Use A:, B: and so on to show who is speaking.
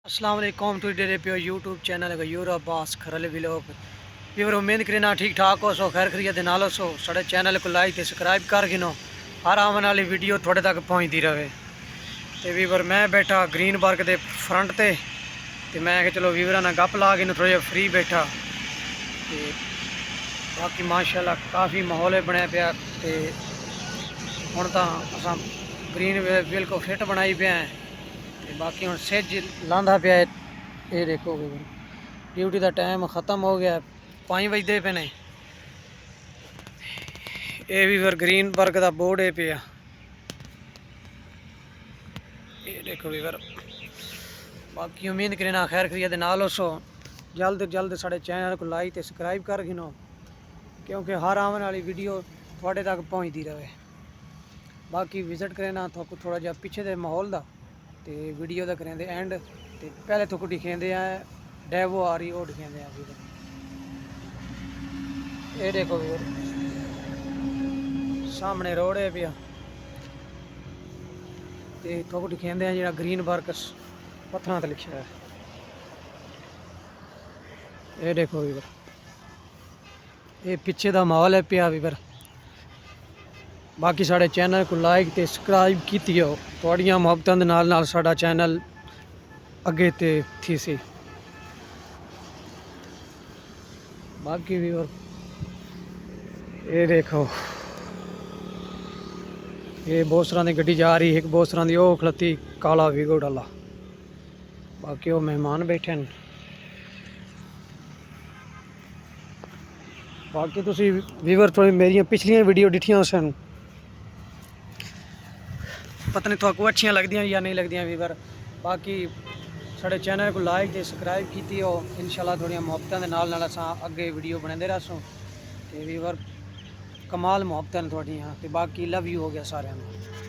A: अस्सलाम वालेकुम टू डेरे पे यूट्यूब चैनल है यूर अब्बास खरल व्लॉग व्यूवर उम्मीद करना ठीक ठाक हो सो खैर खरीद नाल सो साढ़े चैनल को लाइक सब्सक्राइब कर गिनो हर आने वाली वीडियो थोड़े तक पहुँचती रहे। तो व्यूवर मैं बैठा ग्रीन पार्क के फ्रंट ते मैं चलो व्यूवर ना गप ला के थोड़ा जिहा फ्री बैठा। तो बाकी माशाल्लाह काफ़ी माहौल बनया पाया। तो हुण तां असां ग्रीन बिल्कुल फिट बनाई पे हैं। बाकी हम सिज लांदा पाया। ये देखो ड्यूटी का टाइम ख़त्म हो गया 5 बजते पे ने। ये भी फिर ग्रीन पार्क का बोर्ड है पे। ये देखो भी फिर बाकी उम्मीद करना खैर खरीद नाल सो जल्द जल्द साढ़े चैनल को लाइक ते सब्सक्राइब कर गिनो क्योंकि हर आने वाली वीडियो थोड़े तक पहुँचती रहे। बाकी विजिट करना थोड़ा थोड़ा जहा पिछे दे माहौल का तो वीडियो का करें एंड तो पहले थोक दिखेंदे हैं डेवो आ रही वो दिखेंदे हैं। ये देखो भी सामने रोड है पिया तो थोक दिखेंदे हैं जो ग्रीन पार्क पत्थर पर लिखा है। ये देखो भी ये पिछे का माहौल है पिया भी फिर। बाकी साढ़े चैनल को लाइक ते सब्सक्राइब की हो थोड़ियां मुहब्बतां दे नाल साढ़ा चैनल अगे ते थी सी। बाकी भी और ये देखो ये बहुत तरह की गड्डी जा रही है। एक बहुत तरह की वो खलती काला वीगो डाला। बाकी वो मेहमान बैठे हैं। बाकी तुसी व्यूवर थोड़ी मेरी पिछलियां वीडियो डिठियां सन पता नहीं थोड़ा अच्छी लगदियां या नहीं लगदियां व्यूवर। बाकी साढ़े चैनल को लाइक ते सब्सक्राइब की हो इंशाल्लाह थोड़ियां मुहब्बतां दे नाल असां अगे वीडियो बनाते रहसूं। तो व्यूवर कमाल मुहब्बतां थोड़ियां। तो बाकी लव यू हो गया सारे।